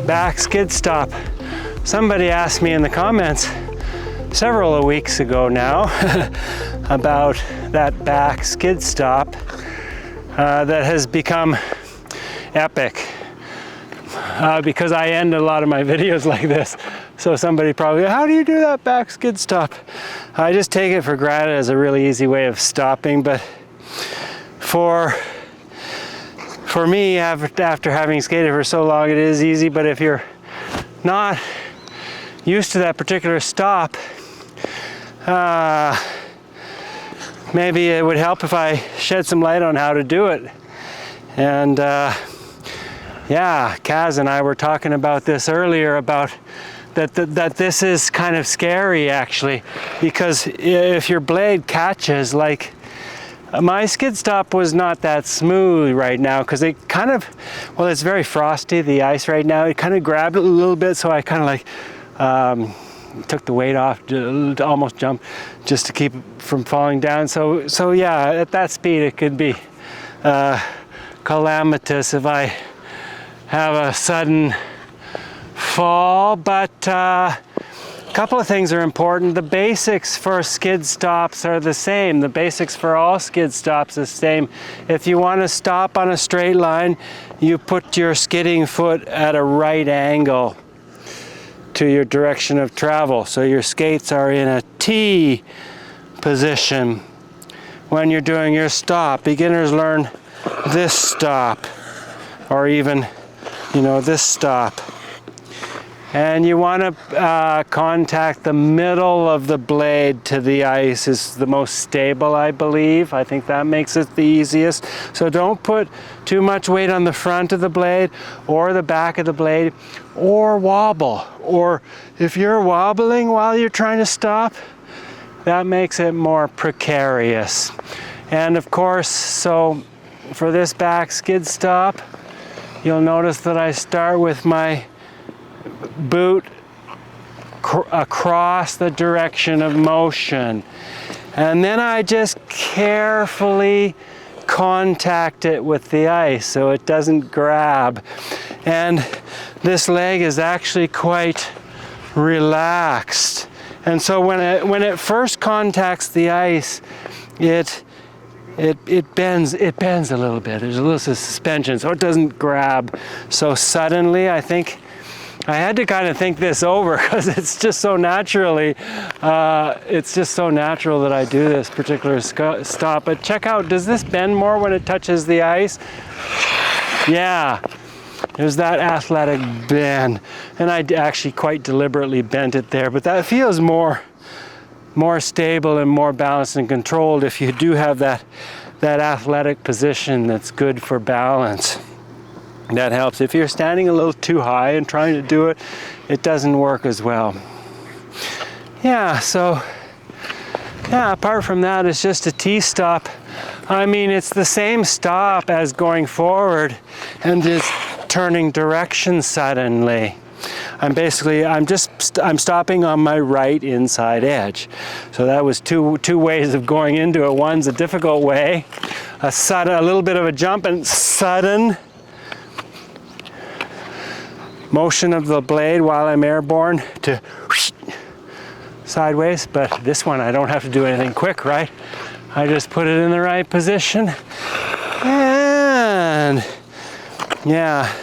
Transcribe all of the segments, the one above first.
back skid stop. Somebody asked me in the comments several weeks ago now about that back skid stop that has become epic because I end a lot of my videos like this. So somebody probably, how do you do that back skid stop? I just take it for granted as a really easy way of stopping, but for me, after having skated for so long, it is easy. But if you're not used to that particular stop, maybe it would help if I shed some light on how to do it. And yeah, Kaz and I were talking about this earlier, about that this is kind of scary actually, because if your blade catches, like my skid stop was not that smooth right now because it kind of, well, it's very frosty, the ice right now. It kind of grabbed it a little bit, so I kind of like took the weight off to almost jump just to keep it from falling down. So yeah, at that speed it could be calamitous if I have a sudden fall, but a couple of things are important. The basics for skid stops are the same. The basics for all skid stops are the same. If you want to stop on a straight line, you put your skidding foot at a right angle to your direction of travel. So your skates are in a T position when you're doing your stop. Beginners learn this stop, or even, you know, this stop. And you want to contact the middle of the blade to the ice is the most stable, I believe. I think that makes it the easiest. So don't put too much weight on the front of the blade or the back of the blade, or wobble. Or if you're wobbling while you're trying to stop, that makes it more precarious. And of course, so for this back skid stop, you'll notice that I start with my boot across the direction of motion, and then I just carefully contact it with the ice so it doesn't grab. And this leg is actually quite relaxed, and so when it first contacts the ice, it bends a little bit. There's a little suspension, so it doesn't grab so suddenly. I think I had to kind of think this over because it's just so naturally, it's just so natural that I do this particular stop. But check out, does this bend more when it touches the ice? Yeah, there's that athletic bend. And I actually quite deliberately bent it there, but that feels more stable and more balanced and controlled if you do have that athletic position that's good for balance. That helps. If you're standing a little too high and trying to do it, it doesn't work as well. Yeah, so yeah, apart from that, it's just a T-stop. I mean, it's the same stop as going forward and just turning direction suddenly. I'm stopping on my right inside edge. So that was two ways of going into it. One's a difficult way, a little bit of a jump and sudden motion of the blade while I'm airborne to sideways. But this one, I don't have to do anything quick, right? I just put it in the right position, and yeah,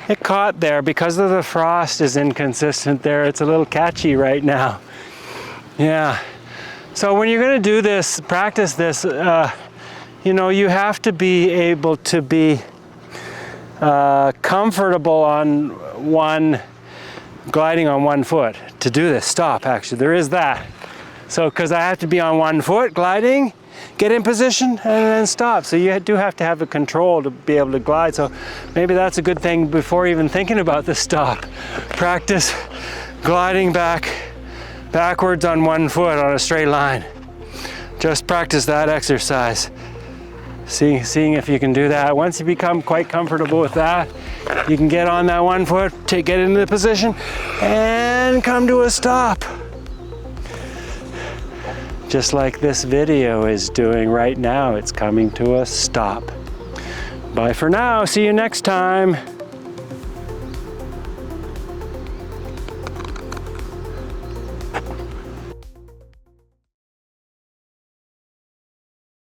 it caught there because of the frost is inconsistent there. It's a little catchy right now. Yeah. So when you're going to do this, practice this, you know, you have to be able to be comfortable on gliding on one foot to do this stop. Actually, there is that. So because I have to be on one foot gliding, get in position, and then stop. So you do have to have the control to be able to glide. So maybe that's a good thing before even thinking about the stop. Practice gliding backwards on one foot on a straight line. Just practice that exercise. Seeing if you can do that. Once you become quite comfortable with that, you can get on that one foot, get into the position, and come to a stop. Just like this video is doing right now, it's coming to a stop. Bye for now, see you next time.